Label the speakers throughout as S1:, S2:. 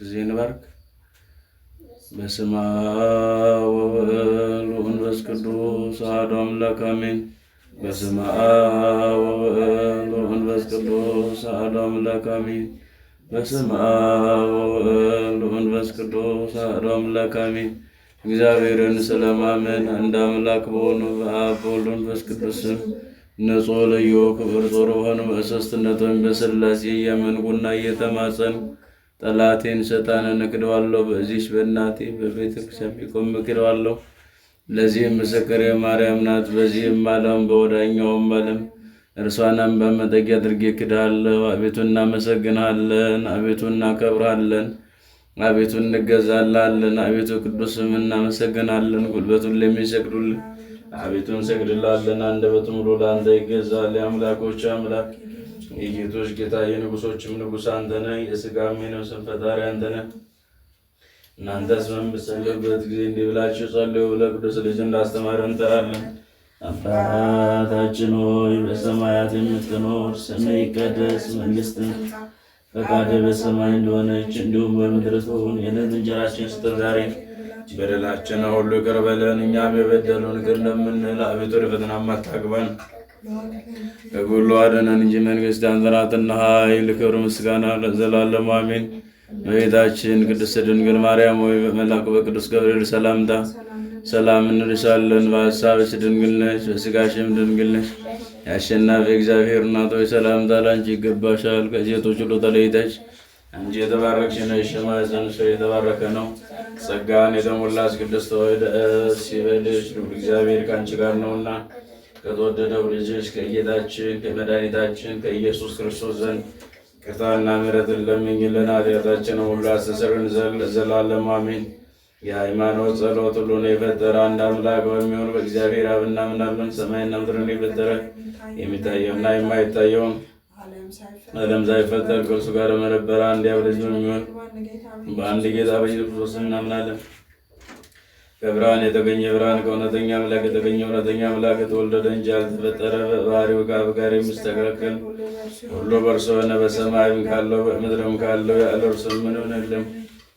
S1: ጊዜ እንባርክ። በስመ አብ ወወልድ ወመንፈስ ቅዱስ አሐዱ አምላክ አሜን። በስመ አብ ወወልድ ወመንፈስ ቅዱስ አሐዱ አምላክ አሜን። በስመ አብ ወወልድ ወመንፈስ ቅዱስ አሐዱ አምላክ አሜን። እግዚአብሔርን ስለማመን አንድ አምላክ በሆኑ በአብ በወልድ በመንፈስ ቅዱስ ስም ንጹሕ ልዩ ክብር ጦር በሆነ በሦስትነት ወይም በሥላሴ እያመንኩና እየተማጸንኩ ጠላቴን ሰይጣንን እክደዋለሁ። በዚህች በእናቴ በቤተ ክርስቲያን ቢቆም እክደዋለሁ። ለዚህም ምስክር የማርያም ናት። በዚህም ዓለም በወዳኛውም ዓለም እርሷንም በመጠጊያ አድርጌ እክድሃለሁ። አቤቱ እናመሰግንሃለን፣ አቤቱ እናከብርሃለን፣ አቤቱ እንገዛልሃለን። አቤቱ ቅዱስ ስም እናመሰግናለን። ጉልበቱን ለሚሰግዱልን አቤቱ እንሰግድልሃለን። አንደበቱም ሁሉ ለአንተ ይገዛል። የአምላኮች አምላክ የጌቶች ጌታ የንጉሶችም ንጉሥ አንተ ነህ። የሥጋም የነፍስም ፈጣሪ አንተ ነህ። እናንተስ በምትጸልዩበት ጊዜ እንዲህ ብላችሁ ጸልዩ ብለህ ቅዱስ ልጅ እንዳስተማረን እንጠራለን። አባታችን ሆይ በሰማያት የምትኖር፣ ስምህ ይቀደስ፣ መንግሥትህ ፈቃድህ በሰማይ እንደሆነች እንዲሁም በምድር ትሁን። የዕለት እንጀራችንን ስጠን ዛሬ፣ በደላችንን ሁሉ ይቅር በለን እኛም የበደሉንን ይቅር እንደምንል። አቤቱ ወደ ፈተና አታግባን ከሁሉ አድነን እንጂ መንግሥት ያንተ ናትና፣ ኃይል፣ ክብር፣ ምስጋና ለዘላለሙ አሜን። እመቤታችን ቅድስት ድንግል ማርያም ሆይ በመልአኩ በቅዱስ ገብርኤል ሰላምታ ሰላም እንልሻለን። በሐሳብሽ ድንግል ነሽ፣ በሥጋሽም ድንግል ነሽ። የአሸናፊ እግዚአብሔር እናት ሆይ ሰላምታ ላንቺ ይገባሻል። ከሴቶች ሁሉ ተለይተሽ አንቺ የተባረክሽ ነሽ፣ የማኅፀንሽ ፍሬ የተባረከ ነው። ጸጋን የተሞላሽ ቅድስት ሆይ ደስ ይበልሽ፣ ልዑል እግዚአብሔር ከአንቺ ጋር ነውና ከተወደደው ልጅሽ ከጌታችን ከመድኃኒታችን ከኢየሱስ ክርስቶስ ዘንድ ይቅርታና ምሕረትን ለምኝልን ኃጢአታችንን ሁሉ ያስተሰርይልን ዘንድ ለዘላለሙ አሜን። የሃይማኖት ጸሎት ሁሉን የፈጠረ አንድ አምላክ በሚሆን በእግዚአብሔር አብ እናምናለን። ሰማይና ምድርን የፈጠረ የሚታየውና የማይታየውን ዓለም ሳይፈጠር ከእርሱ ጋር የነበረ አንድ ያብ ልጅ በሚሆን በአንድ ጌታ በኢየሱስ ክርስቶስ እናምናለን። ከብርሃን የተገኘ ብርሃን፣ ከእውነተኛ አምላክ የተገኘ እውነተኛ አምላክ፣ የተወለደ እንጂ ያልተፈጠረ፣ በባህሪው ከአብ ጋር የሚስተካከል ሁሉ በእርሱ ሆነ። በሰማይም ካለው በምድርም ካለው ያለ እርሱ ምንም የለም።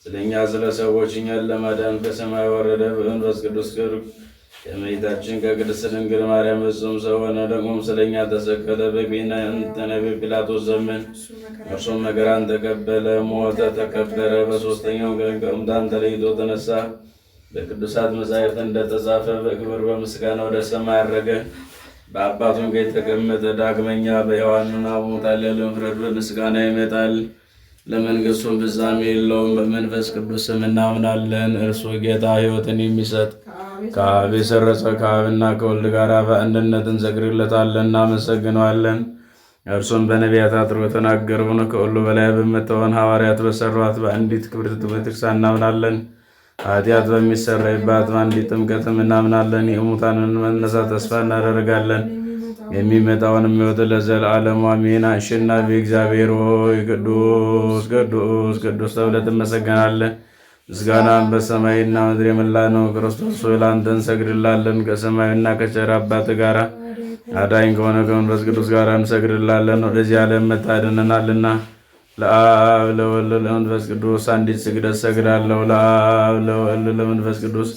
S1: ስለ እኛ ስለ ሰዎች እኛን ለማዳን ከሰማይ ወረደ። በመንፈስ ቅዱስ ግብር ከእመቤታችን ከቅድስት ድንግል ማርያም ፍጹም ሰው ሆነ። ደግሞም ስለ እኛ ተሰቀለ። በነቢዩ ጲላጦስ ዘመን እርሱም መከራን ተቀበለ፣ ሞተ፣ ተቀበረ። በሦስተኛው ቀን ከሙታን ተለይቶ ተነሳ። በቅዱሳት መጻሕፍት እንደተጻፈ በክብር በምስጋና ወደ ሰማይ አረገ። በአባቱም ቀኝ ተቀመጠ። ዳግመኛ በሕያዋንና በሙታን ላይ ለመፍረድ በምስጋና ይመጣል። ለመንግሥቱም ፍጻሜ የለውም። በመንፈስ ቅዱስ ስም እናምናለን። እርሱ ጌታ ሕይወትን የሚሰጥ ከአብ የሰረጸ ከአብና ከወልድ ጋር በአንድነት እንሰግድለታለን፣ እናመሰግነዋለን። እርሱም በነቢያት አድሮ የተናገረውን ከሁሉ በላይ በምትሆን ሐዋርያት በሠሯት በአንዲት ክብርት ቤተክርስቲያን እናምናለን። ኃጢአት በሚሰረይባት በአንዲት ጥምቀትም እናምናለን። የሙታንን መነሳት ተስፋ እናደርጋለን። የሚመጣውንም ሕይወት ለዘላለሙ አሜን። አሸናፊ እግዚአብሔር ሆይ ቅዱስ ቅዱስ ቅዱስ ተብለህ ትመሰገናለህ። ምስጋናም በሰማይና ምድር የሞላ ነው። ክርስቶስ ሆይ ለአንተ እንሰግድላለን። ከሰማይና ከቸር አባት ጋር አዳኝ ከሆነ ከመንፈስ ቅዱስ ጋር እንሰግድላለን። ወደዚህ ዓለም መታደነናልና ለአብ ለወልድ ለመንፈስ ቅዱስ አንዲት ስግደት ሰግዳለሁ። ለአብ ለወልድ ለመንፈስ ቅዱስ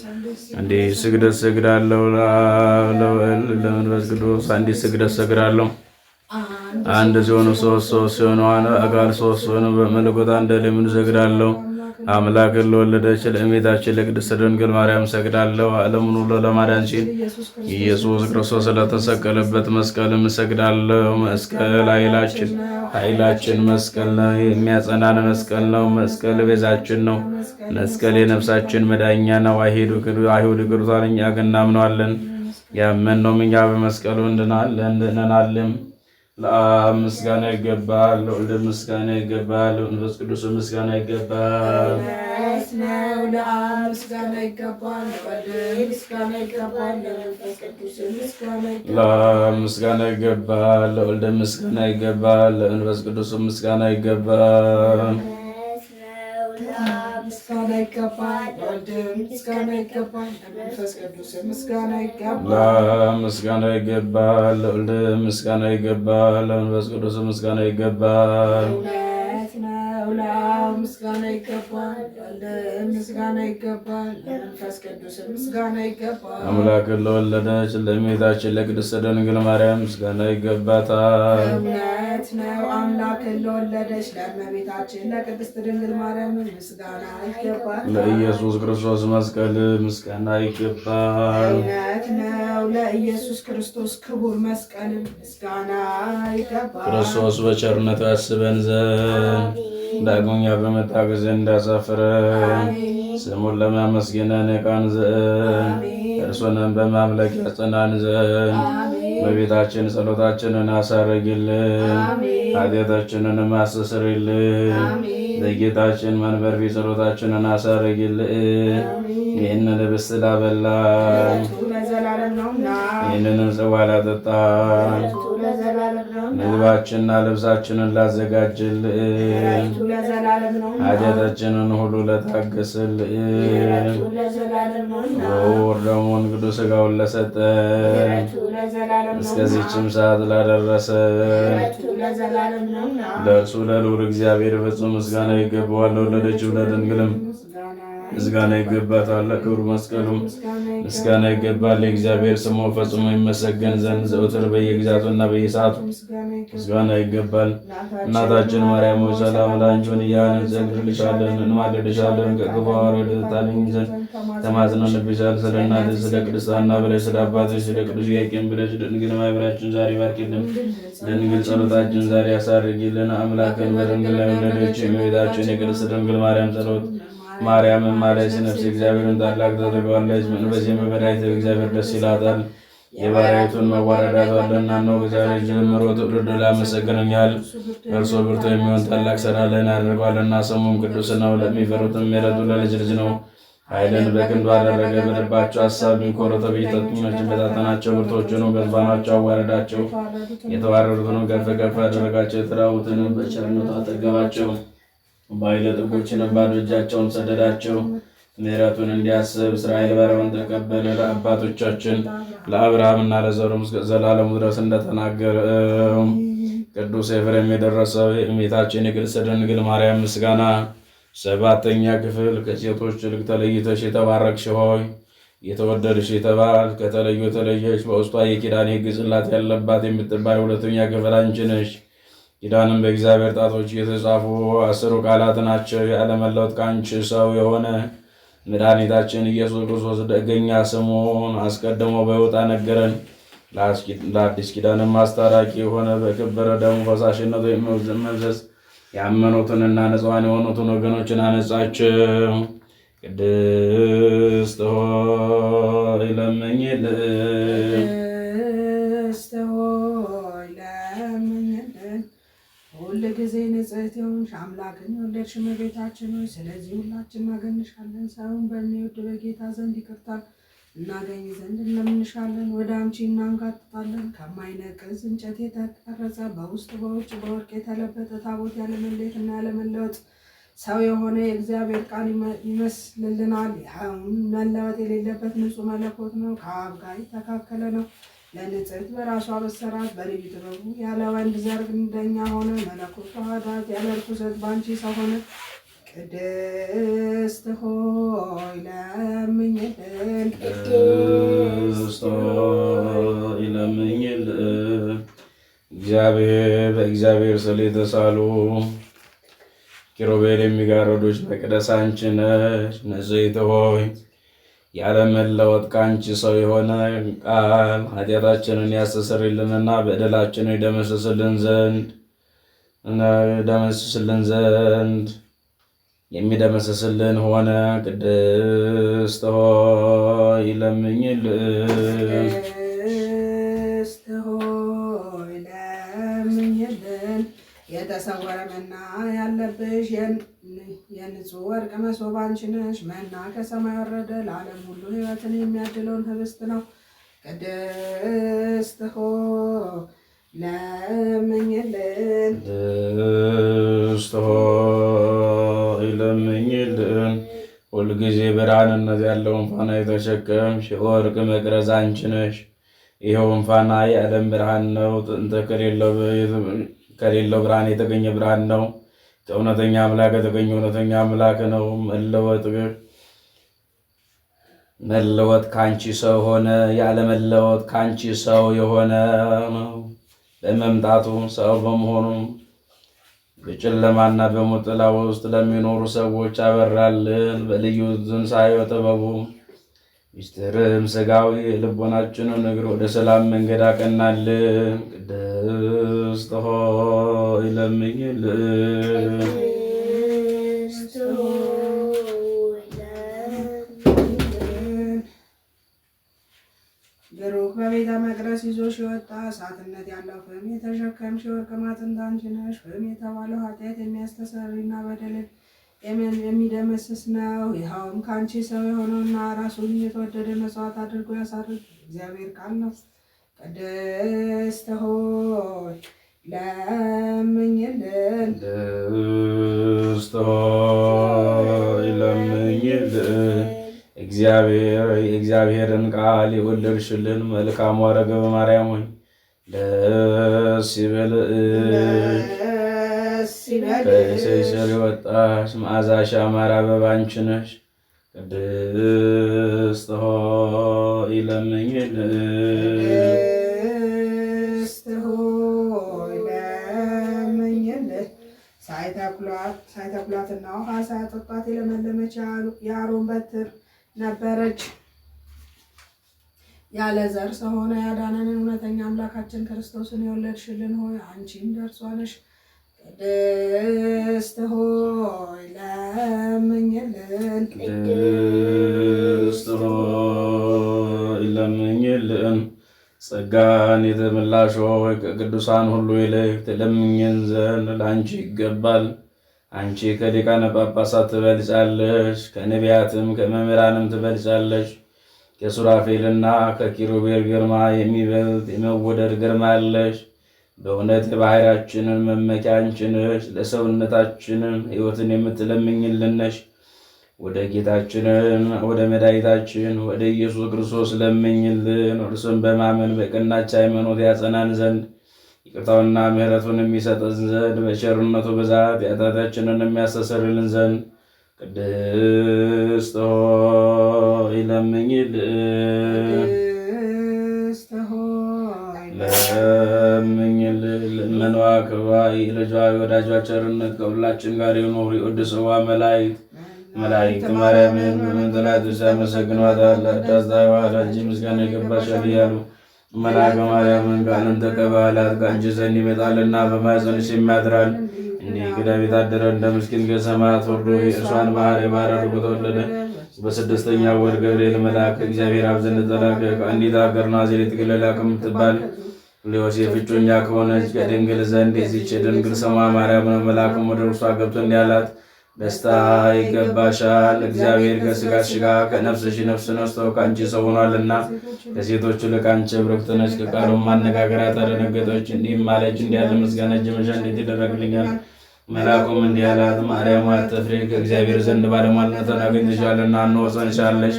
S1: አንዲት ስግደት ሰግዳለሁ። ለአብ ለወልድ ለመንፈስ ቅዱስ አንዲት ስግደት ሰግዳለሁ። አንድ ሲሆኑ ሶስት ሲሆኑ አካል ሶስት ሲሆኑ በመለኮት አንድ ለምን ሰግዳለሁ። አምላክን ለወለደች ለእመቤታችን ለቅድስት ድንግል ማርያም ሰግዳለሁ። ዓለሙን ሁሉ ለማዳን ሲል ኢየሱስ ክርስቶስ ስለተሰቀለበት መስቀልም ሰግዳለሁ። መስቀል ኃይላችን መስቀል ነው። የሚያጸናን መስቀል ነው። መስቀል ቤዛችን ነው። መስቀል የነፍሳችን መዳኛ ነው። አይሁድ ይክዱታል፣ እኛ ግን እናምነዋለን። ያመንነውም እኛ በመስቀሉ እንድናለን። ለአብ ምስጋና ይገባል፣ ለወልድ ምስጋና ይገባል፣ ለመንፈስ ቅዱስ ምስጋና ይገባል። ለአብ ምስጋና ይገባል፣ ለወልድ ምስጋና ይገባል፣ ለመንፈስ ቅዱስ ምስጋና ይገባል። ምስጋና ይገባል፣ ለወልድ ምስጋና ይገባል፣ ለመንፈስ ቅዱስ ምስጋና ይገባል። ምስጋና ይገባል፣ ለወልድ ምስጋና ይገባል፣ ለመንፈስ ቅዱስ ምስጋና ይገባል። ለአብ ምስጋና
S2: ይገባል። ምስጋና ይገባል። ለመንፈስ ቅዱስ ምስጋና ይገባል።
S1: አምላክን ለወለደች ለእመቤታችን ለቅድስት ድንግል ማርያም ምስጋና ይገባታል።
S2: እውነት ነው። አምላክን ለወለደች ለእመቤታችን ለቅድስት ድንግል ማርያም ምስጋና ይገባል።
S1: ለኢየሱስ ክርስቶስ መስቀል ምስጋና ይገባል።
S2: እውነት ነው። ለኢየሱስ ክርስቶስ ክቡር መስቀል ምስጋና ይገባል።
S1: ክርስቶስ በቸርነቱ ያስበን ዘንድ ዳግመኛ በመጣ ጊዜ እንዳሳፍረን ስሙን ለማመስገን ያቃን ዘንድ እርሱንም በማምለክ ያጸናን ዘንድ በቤታችን ጸሎታችንን አሳርግልን፣ ኃጢአታችንንም አስተስርይልን። በጌታችን መንበር ፊት ጸሎታችንን አሳርግልን። ይህንን ህብስት ላበላን፣ ይህንንም ጽዋ ላጠጣን፣ ምግባችንና ልብሳችንን ላዘጋጅልን፣ ኃጢአታችንን ሁሉ ለታገስልን፣ ክቡር ደሙን ቅዱስ ሥጋውን ለሰጠን፣ እስከዚህችም ሰዓት ላደረሰን ለእርሱ ለልዑል እግዚአብሔር ፍጹም ምስጋና ይገባዋል። ለወለደችው ለድንግልም ምስጋና ይገባታል። ለክብሩ መስቀሉም ምስጋና ይገባል። የእግዚአብሔር ስሙ ፈጽሞ ይመሰገን ዘንድ ዘውትር በየጊዜያቱና በየሰዓቱ ምስጋና ይገባል። እናታችን ማርያም ሆይ ሰላም ላንቺ እያልን እንሰግድልሻለን፣ እንማልድሻለን። ከክፉ አውሬ ታድኝ ዘንድ ተማጽነንብሻል። ስለ እናትሽ ስለ ቅድስት ሐና ብለሽ ስለ አባትሽ ስለ ቅዱስ ኢያቄም ብለሽ ድንግል ማኅበራችን ዛሬ ባርኪልን። ድንግል ጸሎታችን ዛሬ ያሳርጊልን። አምላክን በድንግል ላይ ወለደች የእመቤታችን የቅድስት ድንግል ማርያም ጸሎት ማርያምን ማለች ነፍስ እግዚአብሔርን ታላቅ ታደርገዋለች። መንፈሴም በመድኃኒተ እግዚአብሔር ደስ ይላታል። የባሪያይቱን መዋረዳቷልና ነው። እግዚአብሔር ጀምሮ ትውልድ ላመሰግነኛል። እርሱ ብርቱ የሚሆን ታላቅ ሥራ ለን ያደርገዋልና ስሙም ቅዱስ ነው። ለሚፈሩትም ምሕረቱ ለልጅ ልጅ ነው። ኃይልን በክንዱ አደረገ። በልባቸው ሐሳብ የሚኮረቱ ብእሲቶችን በታተናቸው። ብርቶቹንም በዙፋናቸው አዋረዳቸው። የተዋረዱትንም ከፍ ከፍ አደረጋቸው። የተራቡትንም በቸርነቱ አጠገባቸው። ባለጠጎችንም ባዶ እጃቸውን ሰደዳቸው። ምሕረቱን እንዲያስብ እስራኤል ባሪያውን ተቀበለ። ለአባቶቻችን ለአብርሃምና ለዘሩም እስከ ዘላለሙ ድረስ እንደተናገረው ቅዱስ ኤፍሬም የደረሰው የእመቤታችን የቅድስት ድንግል ማርያም ምስጋና። ሰባተኛ ክፍል። ከሴቶች ይልቅ ተለይተሽ የተባረክሽ ሆይ የተወደድሽ የተባል ከተለዩ የተለየሽ በውስጧ የኪዳን ሕግ ጽላት ያለባት የምትባል ሁለተኛ ክፍል አንቺ ነሽ። ኪዳንም በእግዚአብሔር ጣቶች የተጻፉ 10 ቃላት ናቸው። ያለመለወጥ ከአንቺ ሰው የሆነ መድኃኒታችን ኢየሱስ ክርስቶስ ደገኛ ስሙን አስቀድሞ በይወጣ ነገረን። ለአዲስ ኪዳንም አስታራቂ የሆነ በከበረ ደሙ ፈሳሽነቱ መፍሰስ ያመኑትንና ንጹሐን የሆኑትን ወገኖችን አነጻቸው። ቅድስት ሆይ ለምኝልን።
S2: ሁል ጊዜ ንጽሕት የሆንሽ አምላክን የወለድሽ እመቤታችን ሆይ ስለዚህ ሁላችን እናገንሻለን። ሰውን በሚወድ በጌታ ዘንድ ይቅርታን እናገኝ ዘንድ እንለምንሻለን። ወደ አንቺ እናንጋጥጣለን። ከማይነቅዝ እንጨት የተቀረጸ በውስጥ በውጭ በወርቅ የተለበጠ ታቦት ያለመለየትና ያለመለወጥ ሰው የሆነ የእግዚአብሔር ቃል ይመስልልናል። ይኸውም መለወጥ የሌለበት ንጹሕ መለኮት ነው። ከአብ ጋር የተካከለ ነው። ለንጽሕት በራሷ በሰራት በልዩ ጥበቡ ያለ ወንድ ዘር እንደኛ ሆነ። መለኮት ተዋህዳት ያለ ርኩሰት ባንቺ ሰው ሆነ። ቅድስት ሆይ ለምኝልን።
S1: ቅድስት ሆይ ለምኝልን። በእግዚአብሔር ስዕል የተሳሉ ኪሩቤል የሚጋርዱሽ መቅደስ አንቺ ነሽ። ንጽሕት ሆይ ያለመለወጥ ከአንቺ ሰው የሆነ ቃል ኃጢአታችንን ያስተሰርይልንና በደላችንን የሚደመስስልን ሆነ። ቅድስት ሆይ ለምኝልን።
S2: ቅድስት ሆይ ለምኝልን። የተሰወረ መና ያለብሽ የንጹሕ ወርቅ መሶብ አንቺ ነሽ። መና ከሰማይ ወረደ፣ ለዓለም ሁሉ ሕይወትን የሚያድለውን ህብስት ነው። ቅድስት ሆይ ለምኝልን።
S1: ቅድስት ሆይ ለምኝልን። ሁልጊዜ ብርሃንነት ያለውን ፋና የተሸከምሽ የወርቅ መቅረዝ አንቺ ነሽ። ይኸውም ፋና የዓለም ብርሃን ነው። ጥንት ከሌለው ብርሃን የተገኘ ብርሃን ነው። ከእውነተኛ አምላክ የተገኘ እውነተኛ አምላክ ነው። መለወጥ ከአንቺ ሰው ሆነ። ያለመለወጥ ከአንቺ ሰው የሆነ ነው። በመምጣቱ ሰው በመሆኑ በጨለማና በሞት ጥላ ውስጥ ለሚኖሩ ሰዎች አበራልን። በልዩ ትንሣኤው ጥበቡ ሚስጥርም ሥጋዊ ልቦናችንን እግር ወደ ሰላም መንገድ አቀናልን። ቅድስት ሆይ ለምኝልን።
S2: ብሩክ በቤተ መቅደስ ይዞሽ የወጣ እሳትነት ያለው ፍም የተሸከምሽ የወርቅ ማዕጠንት አንቺ ነሽ። ፍም የተባለው ኃጢአት የሚያስተሰርይና በደልን የሚደመስስ ነው። ይኸውም ከአንቺ ሰው የሆነውና ራሱን የተወደደ መስዋዕት አድርጎ ያሳርግ እግዚአብሔር ቃል ነው። ቅድስት ሆይ ለምኝልን።
S1: ቅድስት ሆይ ለምኝልን። የእግዚአብሔርን ቃል የወለድሽልን መልካሟ ርግብ ማርያም ሆይ ደስ ይበልሽ። ከእሴይ ሥር የወጣሽ መዓዛሽ ያማረ አበባ አንቺ ነሽ። ቅድስት ሆይ ለምኝልን።
S2: ቅድስት ሆይ ለምኝልን። ሳይተክሏትና ውሃ ሳያጠጧት የለመለመች የአሮን በትር ነበረች። ያለ ዘር ሰው ሆነ ያዳነንን እውነተኛ አምላካችን ክርስቶስን የወለድሽልን ሆይ አንቺም ደርሷ ነሽ። ቅድስት ሆይ ለምኝልን።
S1: ቅድስት ሆይ ለምኝልን። ጸጋን የተመላሽ ሆይ ከቅዱሳን ሁሉ ይልቅ ትለምኝን ዘንድ ለአንቺ ይገባል። አንቺ ከሊቃነ ጳጳሳት ትበልጫለሽ፣ ከነቢያትም ከመምህራንም ትበልጫለሽ። ከሱራፌልና ከኪሩቤል ግርማ የሚበልጥ የመወደድ ግርማ አለሽ። በእውነት የባሕርያችንን መመኪያ አንቺ ነሽ። ለሰውነታችንን ሕይወትን የምትለምኝልን ነሽ። ወደ ጌታችንን ወደ መድኃኒታችን ወደ ኢየሱስ ክርስቶስ ለምኝልን። እርሱም በማመን በቀናች ሃይማኖት ያጸናን ዘንድ ይቅርታውና ምሕረቱን የሚሰጠን ዘንድ በቸርነቱ ብዛት ኃጢአታችንን የሚያስተሰርይልን ዘንድ ቅድስት ሆይ ለምኝልን። ለምኝልን። ልመኗ ክብሯ የልጇ የወዳጇ ቸርነት ከሁላችን ጋር ይኑር። የቅዱሳን መላእክት ማርያምን በመንጠላት ሲያመሰግኗታል። ዳስታዋ ለአንቺ ምስጋና ይገባሻል እያሉ መልአከ ማርያምን ቃልን ተቀበላት ከአንቺ ዘንድ ይመጣልና በማኅፀንሽ የሚያድራል። እንዲህ ከዳዊት አደረ እንደ ምስኪን ከሰማያት ወርዶ የእርሷን ባሕርይ ባሕርይ አድርጎ ተወለደ። በስድስተኛው ወር ገብርኤል መልአክ ከእግዚአብሔር አብ ዘንድ ተላከ። ከአንዲት አገር ናዝሬት ገሊላ ከምትባል ለዮሴፍ እጮኛ ከሆነች ከድንግል ዘንድ የዚች የድንግል ስሟ ማርያም ነው። መልአኩም ወደ እርሷ ገብቶ እንዲህ አላት፣ ደስታ ይገባሻል፣ እግዚአብሔር ከሥጋሽ ጋር ከነፍስሽ ነፍስ ነስቶ ከአንቺ ሰው ሆኗልና ከሴቶች ይልቅ አንቺ ብሩክት ነሽ። ከቃሉም ማነጋገሪያ ተደነገጠች፣ እንዲህም አለች፣ እንዲህ ያለ ምስጋና እጅ መንሻ እንዴት ይደረግልኛል? መልአኩም እንዲህ አላት፣ ማርያም አትፍሪ፣ ከእግዚአብሔር ዘንድ ባለሟልነትን አግኝተሻልና፣ እነሆ ጸንሻለሽ፣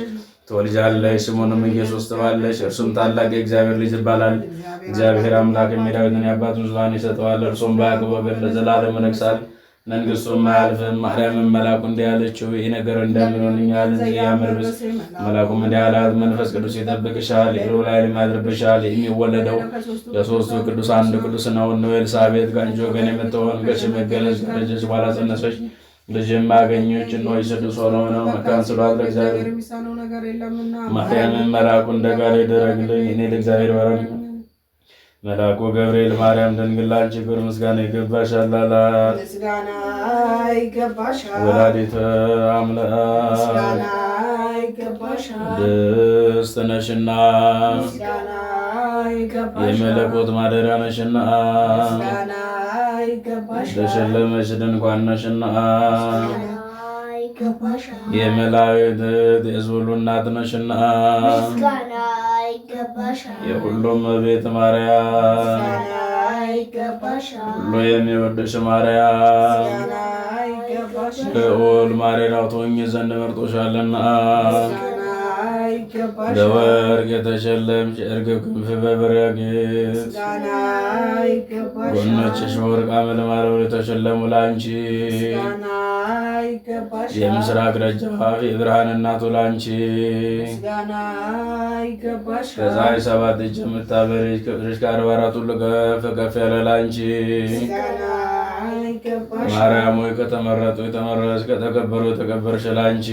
S1: ትወልጃለሽ፣ ስሙንም ኢየሱስ ትባለሽ። እርሱም ታላቅ የእግዚአብሔር ልጅ ይባላል። እግዚአብሔር አምላክ የዳዊትን የአባቱን ዙፋን ይሰጠዋል፣ እርሱም በያዕቆብ ወገን ለዘላለም ይነግሣል፣ መንግሥቱም አያልፍም። ማርያምን መልአኩ እንዲህ አለችው፣ ይህ ነገር እንደምን ሆኖልኛል? ያምርብስ። መልአኩም እንዲህ አላት፣ መንፈስ ቅዱስ ይጠብቅሻል፣ የልዑል ኃይልም ያድርብሻል። የሚወለደው ከሦስቱ ቅዱስ አንድ ቅዱስ ነው። እነሆ ኤልሳቤጥ ከአንቺ ወገን የምትሆን ከሽመገለች ካረጀች በኋላ ጸነሰች፣ ልጅም አገኘች። እነሆ ስድስት ሆነው ነው መካን ስሏት ለእግዚአብሔር። ማርያምን መልአኩ እንደ ጋር ይደረግልኝ፣ እኔ ለእግዚአብሔር ባሪያ ነኝ። መልአኩ ገብርኤል ማርያም ድንግል ላንቺ ክብር ምስጋና ይገባሻል አላት።
S2: ምስጋና ይገባሻል
S1: ወላዲተ አምላክ
S2: ምስጋና ይገባሻል።
S1: ቅድስት ነሽና
S2: ምስጋና ይገባሻል።
S1: የመለኮት ማደሪያ ነሽና
S2: ምስጋና ይገባሻል።
S1: የተሸለመሽ ድንኳን ነሽና
S2: ይገባሻል።
S1: የመላእክት የሕዝብ ሁሉ እናት ነሽና
S2: ምስጋና ይገባሻል።
S1: የሁሉም ቤት ማርያም
S2: ምስጋና ይገባሻል።
S1: ሁሉ የሚወድሽ ማርያም
S2: ምስጋና ይገባሻል።
S1: ልዑል ማደሪያው ትሆኚ ዘንድ መርጦሻልና
S2: ምስጋና
S1: በወርቅ የተሸለምሽ እርግብ ክንፍ በብር ያጌጥሽ ጎኖችሽ በወርቅ አመልማለው የተሸለሙ ላንቺ የምስራቅ ደጃፍ የብርሃን እናቱ ላንቺ ከፀሐይ 7 እጅ የምታበሪ ክብርሽ ከ44 ሁሉ ከፍ ከፍ ያለ ላንቺ ማርያም ሆይ ከተመረጡ የተመረጥሽ ከተከበሩ የተከበርሽ ላንቺ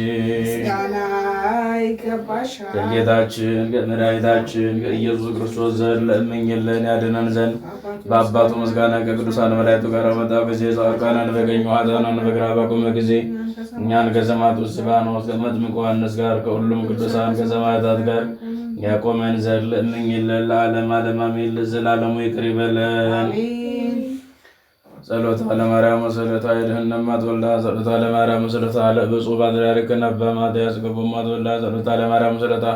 S1: ከጌታችን ከመድኃኒታችን ከኢየሱስ ክርስቶስ ዘንድ ለእምኝልን ያድነን ዘንድ በአባቱ ምስጋና ከቅዱሳን መላእክቱ ጋር በመጣው ጊዜ ጻድቃንን በቀኙ ኃጥአንን በግራ ባቆመ ጊዜ እኛን ከሰማዕቱ እስጢፋኖስ ከመጥምቁ ዮሐንስ ጋር ከሁሉም ቅዱሳን ከሰማዕታት ጋር ያቆመን ዘንድ ለእምኝልን ለዓለም ዓለም አሜን። ለዘላለሙ ይቅር ይበለን። ጸሎታ ለማርያም ወሰለታ የድህነት ወልዳ ጸሎታ ለማርያም ወሰለታ ለብፁዕ ፓትርያርክ አባ ማትያስ ገቦማት ወልዳ ጸሎታ ለማርያም ወሰለታ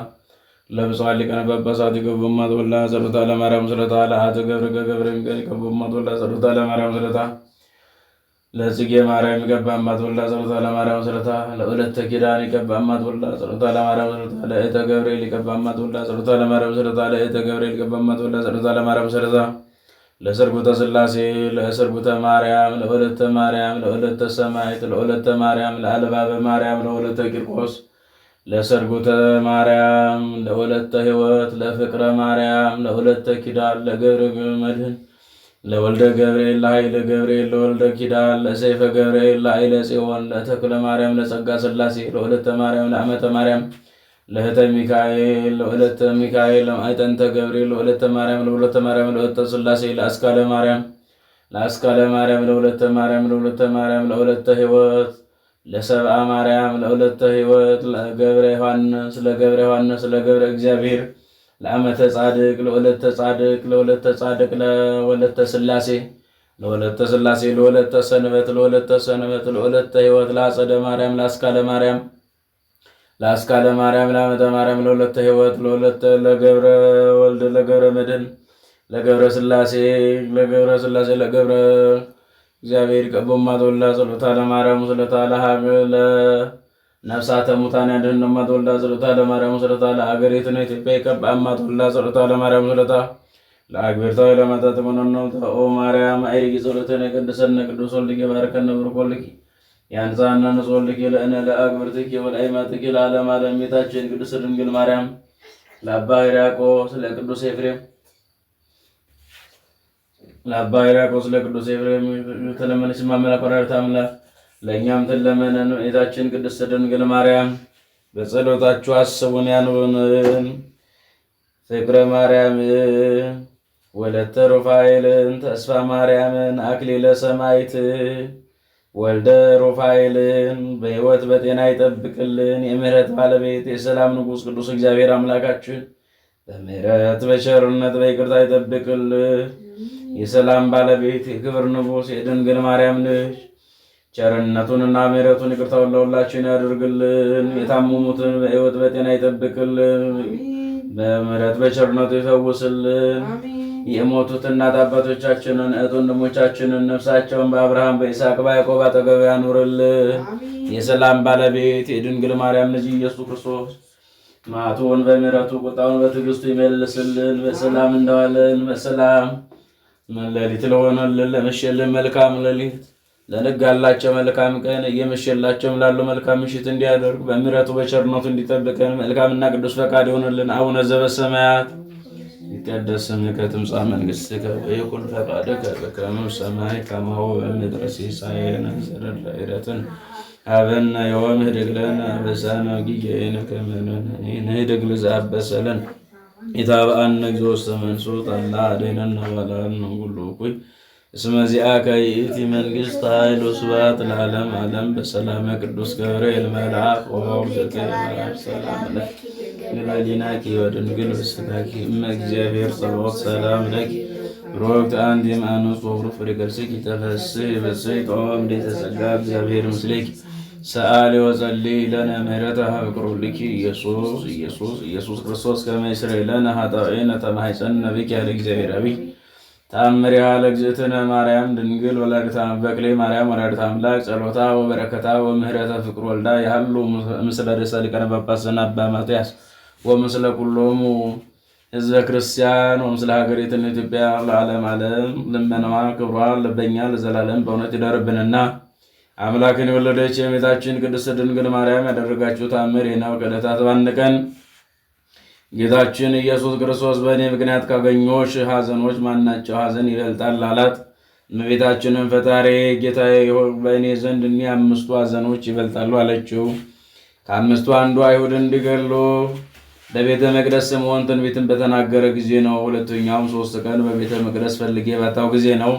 S1: ለብፁዕ ሊቃነ ጳጳሳት ገቦማት ወልዳ ጸሎታ ለማርያም ወሰለታ ለአቶ ገብረ ሚካኤል ገቦማት ወልዳ ጸሎታ ለማርያም ወሰለታ ለጽጌ ማርያም ገባማት ወልዳ ጸሎታ ለማርያም ወሰለታ ለወለተ ኪዳን ገባማት ወልዳ ጸሎታ ለማርያም ወሰለታ ለእተ ገብርኤል ገባማት ወልዳ ጸሎታ ለማርያም ወሰለታ ለእተ ገብርኤል ገባማት ወልዳ ጸሎታ ለማርያም ወሰለታ ለሰርጉተ ሥላሴ ለሰርጉተ ማርያም ለወለተ ማርያም ለወለተ ሰማዕት ለወለተ ማርያም ለአልባበ ማርያም ለወለተ ቂርቆስ ለሰርጉተ ማርያም ለወለተ ሕይወት ለፍቅረ ማርያም ለወለተ ኪዳን ለገብረ መድኅን ለወልደ ገብርኤል ለኃይለ ገብርኤል ለወልደ ኪዳን ለሰይፈ ገብርኤል ለኃይለ ጽዮን ለተክለ ማርያም ለጸጋ ሥላሴ ለወለተ ማርያም ለአመተ ማርያም ለእህተ ሚካኤል ለወለተ ሚካኤል ለማዕጠንተ ገብርኤል ለወለተ ማርያም ለወለተ ማርያም ለወለተ ሥላሴ ለአስካለ ማርያም ለወለተ ማርያም ለወለተ ማርያም ለወለተ ሕይወት ለሰብአ ማርያም ለወለተ ሕይወት ለገብረ ዮሐንስ ለገብረ እግዚአብሔር ለአመተ ጻድቅ ለወለተ ጻድቅ ለወለተ ሥላሴ ለወለተ ሰንበት ለወለተ ሕይወት ለአጸደ ማርያም ለአስካለ ማርያም ለአመተ ማርያም ለወለተ ሕይወት ለገብረ ወልድ ለገብረ መድኅን ለገብረ ሥላሴ ለገብረ እግዚአብሔር ቀቦማት ወልዳ ጸሎታ ለማርያም ወሰለታ ለነፍሳተ ሙታን ያድኅንማት ወልዳ ጸሎታ ለማርያም ወሰለታ ለአገሪቱን ኢትዮጵያ ቀባማት ወልዳ ጸሎታ ለማርያም ወሰለታ ለአግብርታዊ ለማታት መኖነው ኦ ማርያም አይሪጊ ጸሎተነ ቅድሰነ ቅዱስ ወልድኪ ባርከነ ብሩክ ወልድኪ ያንጻና ንጹሕ ወልድኪ ለእነ ለአግብርትኪ ወለአይማትኪ ለዓለም ዓለም ቤታችን ቅድስት ድንግል ማርያም ለአባ ሕርያቆስ ለቅዱስ ኤፍሬም ለቅዱስ ኤፍሬም ተለመነች ማመላክ ወላዲተ አምላክ ለእኛም ትለመነን። ቤታችን ቅድስት ድንግል ማርያም በጸሎታችሁ አስቡን ያኑሩን። ፍቅረ ማርያምን ወለተ ሩፋኤልን ተስፋ ማርያምን አክሊለ ሰማዕት ወልደ ሩፋኤልን በሕይወት በጤና ይጠብቅልን። የምሕረት ባለቤት የሰላም ንጉሥ ቅዱስ እግዚአብሔር አምላካችን በምሕረት በቸርነት በይቅርታ ይጠብቅልን። የሰላም ባለቤት የክብር ንጉሥ የድንግል ማርያም ልጅ ቸርነቱንና ምሕረቱን ይቅርታውን ለሁላችን ያድርግልን። የታመሙትን በሕይወት በጤና ይጠብቅልን። በምሕረት በቸርነቱ ይፈውስልን። የሞቱት እናት አባቶቻችንን እህት ወንድሞቻችንን ነፍሳቸውን በአብርሃም በይስሐቅ በያዕቆብ አጠገብ ያኑርልን። የሰላም ባለቤት የድንግል ማርያም ልጅ ኢየሱስ ክርስቶስ መዓቱን በምሕረቱ ቁጣውን በትዕግስቱ ይመልስልን። በሰላም እንደዋለን በሰላም ሌሊት ለሆነልን ለመሸልን መልካም ሌሊት ለነጋላቸው መልካም ቀን እየመሸላቸውም ላሉ መልካም ምሽት እንዲያደርግ በምሕረቱ በቸርነቱ እንዲጠብቀን መልካምና ቅዱስ ፈቃድ ይሆንልን። አቡነ ዘበሰማያት ይትቀደስ ስምከ ትምጻእ መንግሥትከ ወይኩን ፈቃድከ በከመ በሰማይ ከማሁ በምድር ሲሳየነ ዘለለ ዕለትነ ሀበነ ዮም ህድግ ለነ አበሳነ ወጌጋየነ ከመ ንሕነግ ለዘአበሰ ለነ ኢታብአነ እግዚኦ ውስተ መንሱት አላ አደይነነ ወባልሐነ ኩሉ እኩይ እስመ ዚአከ ይእቲ መንግሥት ኃይል ወስብሐት ለዓለመ ዓለም። በሰላመ ቅዱስ ገብርኤል መልአክ ወወርድከ ማርያም ሰላም ለኪ ለሊናኪ ወድንግል በስጋኪ እመ እግዚአብሔር ጸባኦት ሰላም ለኪ ብሩክት አንቲ እምአንስት ወብሩክ ፍሬ ከርሥኪ ተፈሥሒ ብፅዕት እምኔተ ጸጋ እግዚአብሔር ምስሌኪ ሰአሊ ወጸልዪ ለነ ምህረተ በኩርልኪ ኢየሱስ ክርስቶስ ከመ ይስረይ ለነ ኃጣውኢነ ተማኅፀነ ብኪ ያለ እግዚአብሔር አብይ ተአምሪሃ ለእግዝእትነ ማርያም ድንግል ወላዲተ በክሌ ማርያም ወላዲተ አምላክ ጸሎታ ወበረከታ ወምህረተ ፍቅር ወልዳ ያህሉ ምስለ ርእሰ ሊቃነ ጳጳሳት አባ ማትያስ ወምስለ ኩሎሙ ህዝበ ክርስቲያን ወምስለ ሀገሪቱን ኢትዮጵያ ለዓለም ዓለም ልመናዋ ክብሯ ለበኛ ለዘላለም በእውነት ይደርብንና አምላክን የወለደች የእመቤታችን ቅድስት ድንግል ማርያም ያደረጋችሁ ተአምር ይህ ነው። ከዕለታት በአንድ ቀን ጌታችን ኢየሱስ ክርስቶስ በእኔ ምክንያት ካገኘሁሽ ሐዘኖች ማናቸው ሐዘን ይበልጣል አላት። እመቤታችንም ፈጣሪ ጌታዬ ሆይ በእኔ ዘንድ እኒህ 5 ሐዘኖች ይበልጣሉ አለችው። ከ5ቱ አንዱ አይሁድ እንዲገሉ በቤተ መቅደስ ስምዖን ትንቢትን በተናገረ ጊዜ ነው። ሁለተኛውም 3 ቀን በቤተ መቅደስ ፈልጌ ባጣው ጊዜ ነው።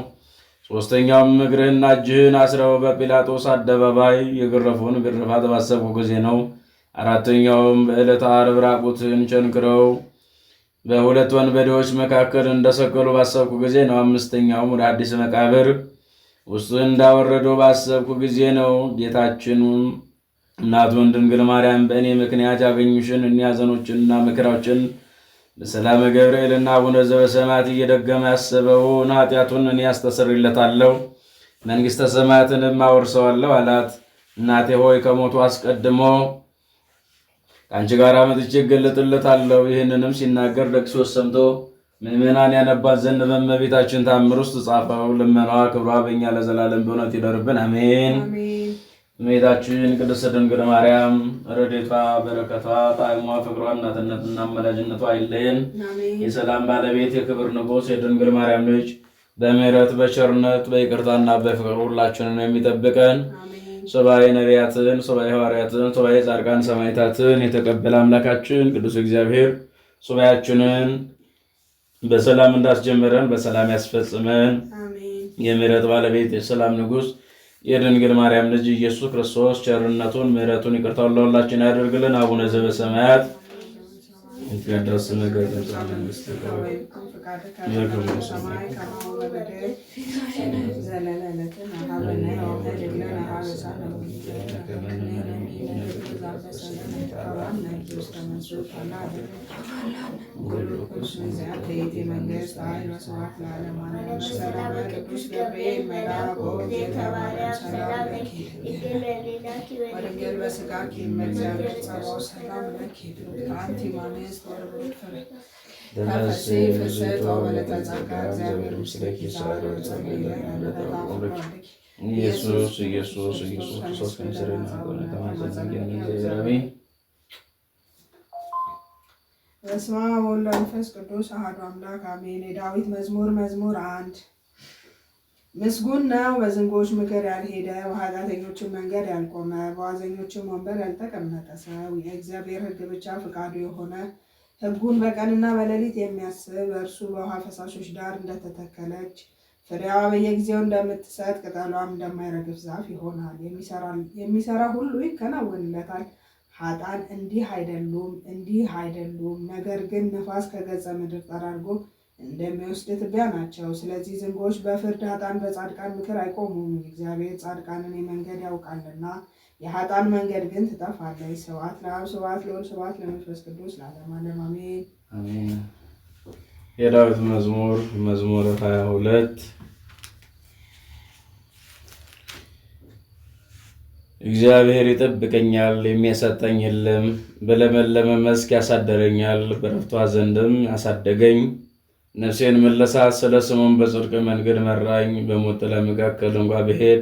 S1: ሶስተኛውም እግርህና እጅህን አስረው በጲላጦስ አደባባይ የገረፉን ግርፋት ባሰብኩ ጊዜ ነው። አራተኛውም በዕለተ ዓርብ ራቁትን ቸንክረው በሁለት ወንበዴዎች መካከል እንደሰቀሉ ባሰብኩ ጊዜ ነው። አምስተኛውም ወደ አዲስ መቃብር ውስጥ እንዳወረደው ባሰብኩ ጊዜ ነው። ጌታችንም እናቱን ድንግል ማርያም በእኔ ምክንያት ያገኙሽን እኒህ ሐዘኖችንና መከራዎችን በሰላመ ገብርኤልና አቡነ ዘበሰማያት እየደገመ ያሰበውን ኃጢአቱን እኔ ያስተሰርይለታለሁ፣ መንግሥተ ሰማያትንም አወርሰዋለሁ አላት። እናቴ ሆይ ከሞቱ አስቀድሞ ከአንቺ ጋር መጥቼ እገለጥለታለሁ። ይህንንም ሲናገር ለቅሶስ ሰምቶ ምእመናን ያነባት ዘንድ በእመቤታችን ተአምር ውስጥ ጻፈው። ልመናዋ ክብሯ በእኛ ለዘላለም በእውነት ይደርብን፣ አሜን። እመቤታችን ቅድስት ድንግል ማርያም ረድኤቷ በረከቷ ጣዕሟ ፍቅሯ እናትነትና አማላጅነቷ አይለየን። የሰላም ባለቤት የክብር ንጉሥ የድንግል ማርያም ልጅ በምሕረት በቸርነት በይቅርታና በፍቅር ሁላችንን የሚጠብቀን ሱባዔ ነቢያትን፣ ሱባዔ ሐዋርያትን፣ ሱባዔ ጻድቃን ሰማዕታትን የተቀበለ አምላካችን ቅዱስ እግዚአብሔር ሱባዔያችንን በሰላም እንዳስጀመረን በሰላም ያስፈጽመን። የምሕረት ባለቤት የሰላም ንጉሥ የድንግል ማርያም ልጅ ኢየሱስ ክርስቶስ ቸርነቱን ምሕረቱን ይቅርታውን ለሁላችን ያደርግልን። አቡነ ዘበሰማያት ይትቀደስ ስምከ ትምጻእ መንግሥትከ ወይኩን በሰማይ ከማሁ በምድር ዘለለዕለትነ ሀበነ ዮም
S2: ወድንግል በሥጋኪ እምእግዚአብሔር ጸባኦት ሰላም ለኪ አንቲ እምአንስት ወርቡር ፍሬ ተፈሥሒ ፍስሕት ወወለተ ጸጋ እግዚአብሔር ምስሌኪ ዛሬ ወጸልይ
S1: ኢየሱስ ክርስቶስ ከመሰረና ቆነ ተማዘን ያዘራቢ
S2: በስመ አብ ወወልድ ወመንፈስ ቅዱስ አሐዱ አምላክ አሜን። የዳዊት መዝሙር 1 ምስጉን ነው በዝንጎች ምክር ያልሄደ፣ በኃጢአተኞችም መንገድ ያልቆመ፣ በዋዘኞችም ወንበር ያልተቀመጠ ሰው የእግዚአብሔር ሕግ ብቻ ፈቃዱ የሆነ ሕጉን በቀንና በሌሊት የሚያስብ እርሱ በውሃ ፈሳሾች ዳር እንደተተከለች ፍሬዋ በየጊዜው እንደምትሰጥ ቅጠሏም እንደማይረግፍ ዛፍ ይሆናል። የሚሰራ ሁሉ ይከናወንለታል። ኃጥአን እንዲህ አይደሉም፣ ነገር ግን ነፋስ ከገጸ ምድር ጠራርጎ እንደሚወስድ ትቢያ ናቸው። ስለዚህ ዝንጎች በፍርድ ኃጥአን በጻድቃን ምክር አይቆሙም። እግዚአብሔር ጻድቃንን መንገድ ያውቃልና የኃጥአን መንገድ ግን ትጠፋለች። ስብሐት ለአብ ስብሐት ለወልድ ስብሐት ለመንፈስ ቅዱስ ለዓለመ ዓለም አሜን።
S1: የዳዊት መዝሙር 22 እግዚአብሔር ይጠብቀኛል፣ የሚያሳጣኝ የለም። በለመለመ መስክ ያሳደረኛል፣ በዕረፍቷ ዘንድም ያሳደገኝ። ነፍሴን መለሳት፣ ስለ ስሙም በጽድቅ መንገድ መራኝ። በሞት ጥላ መካከል እንኳ ብሄድ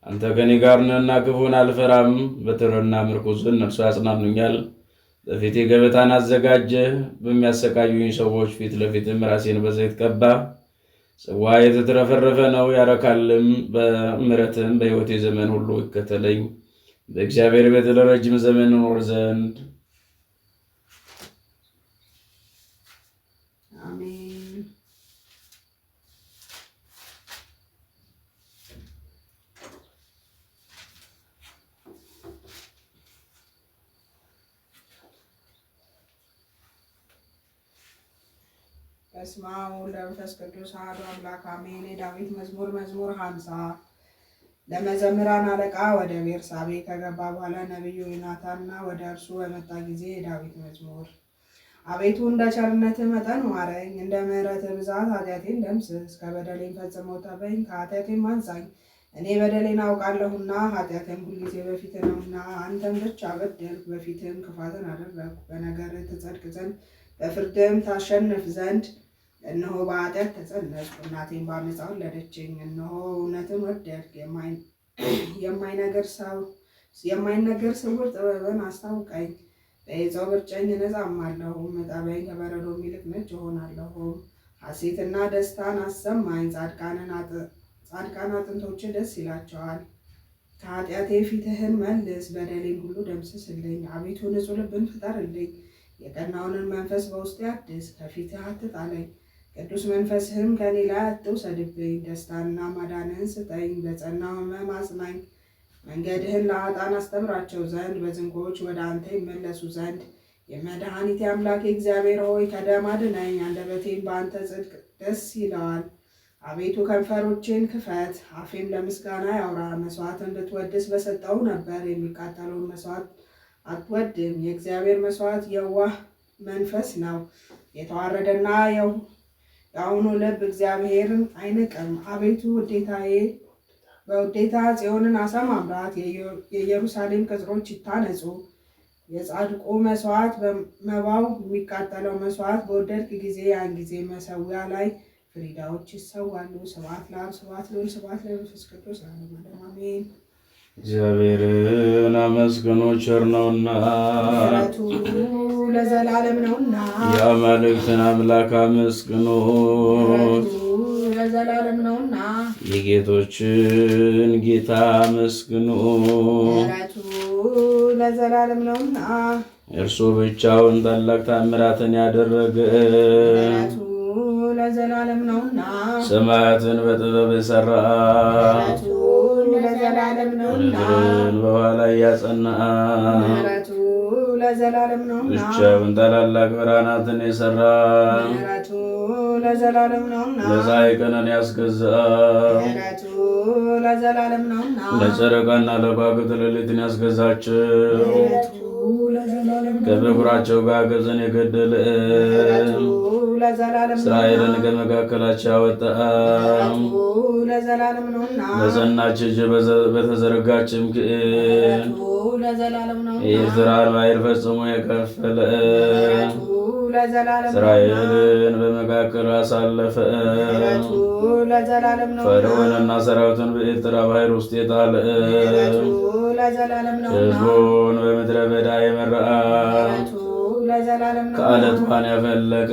S1: አንተ ከኔ ጋር ነህና ክፉን አልፈራም። በትርና ምርኩዝን እነርሱ ያጽናኑኛል። በፊቴ ገበታን አዘጋጀህ፣ በሚያሰቃዩኝ ሰዎች ፊት ለፊትም ራሴን በዘይት ቀባ። ጽዋ የተትረፈረፈ ነው ያረካልም። በምሕረትም በሕይወቴ ዘመን ሁሉ ይከተለኝ፣ በእግዚአብሔር ቤት ለረጅም ዘመን እኖር ዘንድ።
S2: አሜን። በስመ አብ ወወልድ ወመንፈስ ቅዱስ አሐዱ አምላክ አሜን። የዳዊት መዝሙር 50 ለመዘምራን አለቃ ወደ ቤርሳቤ ከገባ በኋላ ነቢዩ ዮናታንና ወደ እርሱ በመጣ ጊዜ የዳዊት መዝሙር። አቤቱ እንደ ቸርነትህ መጠን ማረኝ፣ እንደ ምሕረትህ ብዛት ኃጢአቴን ደምስስ። ከበደሌም ፈጽሞ ጠበኝ፣ ከኃጢአቴም አንጻኝ። እኔ በደሌን አውቃለሁና ኃጢአቴም ሁልጊዜ በፊት ነውና። አንተም ብቻ በደልኩ፣ በፊትም ክፋትን አደረግኩ። በነገርህ ትጸድቅ ዘንድ በፍርድም ታሸንፍ ዘንድ እነሆ በኃጢአት ተፀነስኩ፣ እናቴም በዓመፃ ወለደችኝ። እነሆ እውነትን ወደድክ፣ የማይነገር ስውር ጥበብን አስታውቀኝ። በዔፃው ብርጨኝ እነጻማለሁ፣ እጠበኝ፣ ከበረዶ ይልቅ ነጭ እሆናለሁ። ሐሴትና ደስታን አሰማኝ፣ ጻድቃን አጥንቶች ደስ ይላቸዋል። ከኃጢአቴ ፊትህን መልስ፣ በደሌን ሁሉ ደምስስልኝ። አቤቱ ንጹሕ ልብን ፍጠርልኝ፣ የቀናውንን መንፈስ በውስጤ አድስ። ከፊትህ አትጣለኝ፣ ቅዱስ መንፈስህም ከኔ ላይ አትውሰድብኝ። ደስታንና ማዳንህን ስጠኝ፣ በጸናው ሕመም አጽናኝ። መንገድህን ለኃጥአን አስተምራቸው ዘንድ፣ በዝንጎች ወደ አንተ ይመለሱ ዘንድ። የመድኃኒቴ አምላኬ እግዚአብሔር ሆይ ከደም አድነኝ። አንደበቴም በአንተ ጽድቅ ደስ ይለዋል። አቤቱ ከንፈሮቼን ክፈት፣ አፌም ለምስጋና ያውራ። መስዋዕትን ብትወድስ በሰጠው ነበር፣ የሚቃጠለውን መስዋዕት አትወድም። የእግዚአብሔር መስዋዕት የዋህ መንፈስ ነው፣ የተዋረደና የአሁኑ ልብ እግዚአብሔርን አይንቅም። አቤቱ በውዴታ ጽዮንን አሰማምራት፣ የኢየሩሳሌም ቅጥሮች ይታነጹ። የጻድቁ መስዋዕት መባው የሚቃጠለው መስዋዕት በወደድክ ጊዜ፣ ያን ጊዜ መሠዊያ ላይ ፍሪዳዎች ይሰዋሉ። ስብሐት ለአብ፣ ስብሐት ለወልድ፣ ስብሐት ለመንፈስ ቅዱስ ለዓለሙ አሜን።
S1: እግዚአብሔርን አመስግኑ ቸር ነውና፣
S2: ምሕረቱ ለዘላለም ነውና።
S1: የአማልክትን አምላክ አመስግኑ፣
S2: ምሕረቱ ለዘላለም ነውና።
S1: የጌቶችን ጌታ አመስግኑ፣
S2: ምሕረቱ ለዘላለም ነውና።
S1: እርሱ ብቻውን ታላቅ ታምራትን ያደረገ፣
S2: ምሕረቱ ለዘላለም ነውና።
S1: ሰማያትን በጥበብ የሠራ፣
S2: ምሕረቱ ለዘላለም ነውና።
S1: ምድርን በኋላ ያጸና፣
S2: ምሕረቱ ለዘላለም ነውና።
S1: ብቻውን ታላላቅ ብርሃናትን የሠራ፣
S2: ምሕረቱ ለዘላለም ነውና።
S1: ለፀሐይ ቀንን ያስገዛ፣
S2: ምሕረቱ ለዘላለም ነውና።
S1: ለጨረቃና ለከዋክብት ሌሊትን ያስገዛቸው፣
S2: ምሕረቱ ለዘላለም ነውና።
S1: ከበኵራቸው ጋር ግብፅን የገደለ፣
S2: ምሕረቱ ለዘላለም ነውና።
S1: እስራኤልን ከመካከላቸው ያወጣ፣
S2: ምሕረቱ ለዘላለም ነውና።
S1: በጸናች እጅ በተዘረጋችም ክንድ
S2: ምሕረቱ ለዘላለም ነውና።
S1: የኤርትራን ባሕር ፈጽሞ የከፈለ፣
S2: ምሕረቱ ለዘላለም ነውና።
S1: እስራኤልን በመካከሉ አሳለፈ፣
S2: ምሕረቱ ለዘላለም ነውና።
S1: ፈርዖንና ሰራዊቱን በኤርትራ ባሕር ውስጥ የጣለ፣
S2: ምሕረቱ ለዘላለም ነውና።
S1: ሕዝቡን በምድረ በዳ የመራ፣
S2: ምሕረቱ ለዘላለም ነውና።
S1: ከዓለት ውኃን ያፈለቀ፣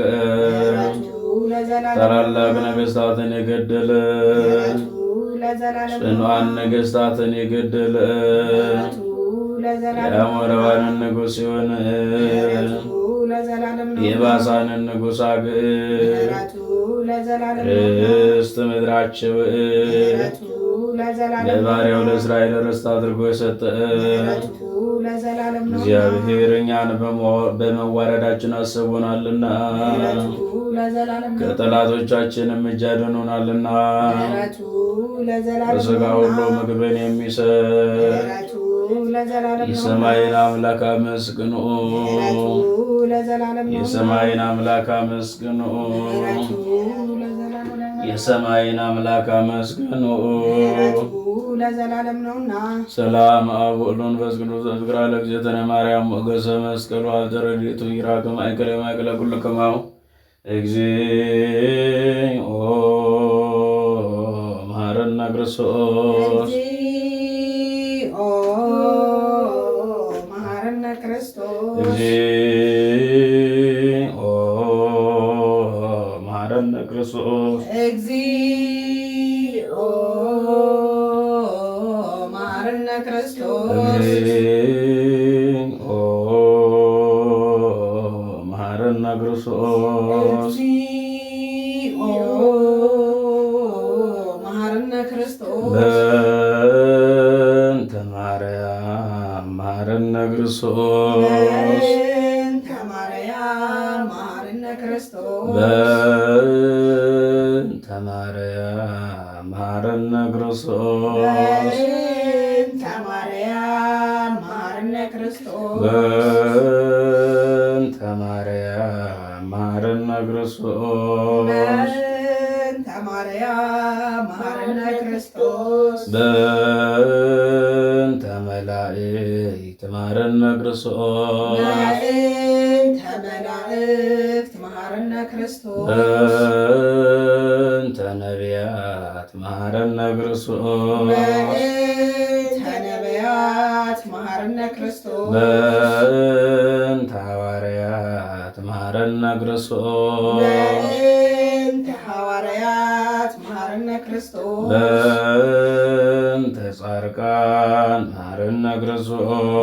S2: ምሕረቱ ለዘላለም
S1: ታላላቅ ነገሥታትን የገደለ፣
S2: ምሕረቱ ለዘላለም
S1: ጽኑዓን ነገሥታትን የገደለ፣
S2: ምሕረቱ ለዘላለም
S1: የአሞራውያንን ንጉሥ ሲሆን
S2: ምሕረቱ ለዘላለም ነውና።
S1: የባሳንን ንጉሥ አግዕ፣
S2: ምሕረቱ ለዘላለም ነውና።
S1: ርስት ምድራቸው
S2: ምሕረቱ ለዘላለም
S1: ለባሪያው ለእስራኤል ርስት አድርጎ የሰጠ፣
S2: ምሕረቱ ለዘላለም ነውና።
S1: እግዚአብሔር እኛን በመዋረዳችን አስቦናልና፣
S2: ምሕረቱ ለዘላለም ነውና።
S1: ከጠላቶቻችንም እጅ አድኖናልና።
S2: ምሕረቱ ለዘላለም
S1: በሥጋ ሁሉ ምግብን የሚሰጥ
S2: ምሕረቱ ለዘላለም ነውና።
S1: የሰማይን አምላክ አመስግኑ፣
S2: ምሕረቱ ለዘላለም ነውና።
S1: የሰማይን አምላክ አመስግኑ፣
S2: ምሕረቱ ለዘላለም ነውና።
S1: የሰማይን አምላክ አመስግኑ።
S2: ምሕረቱ ለዘላለም ነውና።
S1: ሰላም አብ ወወልድ ወመንፈስ ቅዱስ እዝክራ ለእግዝእትነ ማርያም ሞገሰ መስቀሉ አልተረድኤቱ ይራቅ ማእከለ ማእከለ ኩሉ ከማሁ እግዚኦ መሐረነ ክርስቶስ
S2: እግዚኦ መሐረነ ክርስቶስ
S1: እግዚኦ መሐረነ ክርስቶስ
S2: እግዚኦ መሐረነ ክርስቶስ
S1: እግዚኦ መሐረነ ክርስቶስ
S2: እግዚኦ መሐረነ ክርስቶስ
S1: በእንተ ማርያም መሐረነ ክርስቶስ
S2: በእንተ ማርያም መሐረነ ክርስቶስ
S1: በእንተ ማርያም መሐረነ ክርስቶስ
S2: በእንተ ማርያም መሐረነ ክርስቶስ
S1: በእንተ ማርያም መሐረነ ክርስቶስ
S2: በእንተ ማርያም መሐረነ ክርስቶስ
S1: በእንተ መላእክት መሐረነ ክርስቶስ
S2: በእንተ መላእክት መሐረነ ክርስቶስ
S1: በእንተ ነቢያት መሐረነ ክርስቶስ
S2: በእንተ ነቢያት መሐረነ ክርስቶስ
S1: በእንተ ሐዋርያት መሐረነ ክርስቶስ
S2: በእንተ ሐዋርያት መሐረነ ክርስቶስ
S1: በእንተ ጻድቃን መሐረነ ክርስቶስ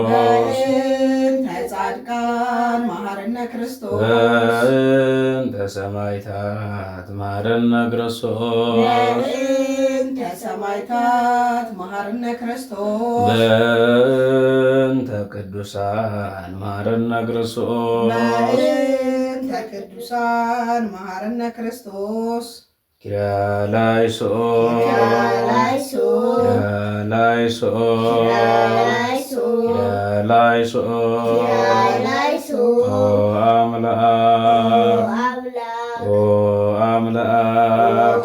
S2: በእንተ ጻድቃን መሐረነ ክርስቶስ
S1: በእንተ ሰማዕታት መሐረነ ክርስቶስ
S2: በእንተ ሰማዕታት መሐረነ ክርስቶስ
S1: በእንተ ቅዱሳን መሐረነ ክርስቶስ
S2: በእንተ ቅዱሳን መሐረነ ክርስቶስ
S1: ኪርያላይሶን
S2: ኪርያላይሶን
S1: ኪርያላይሶን ኦ አምላክ ኦ አምላክ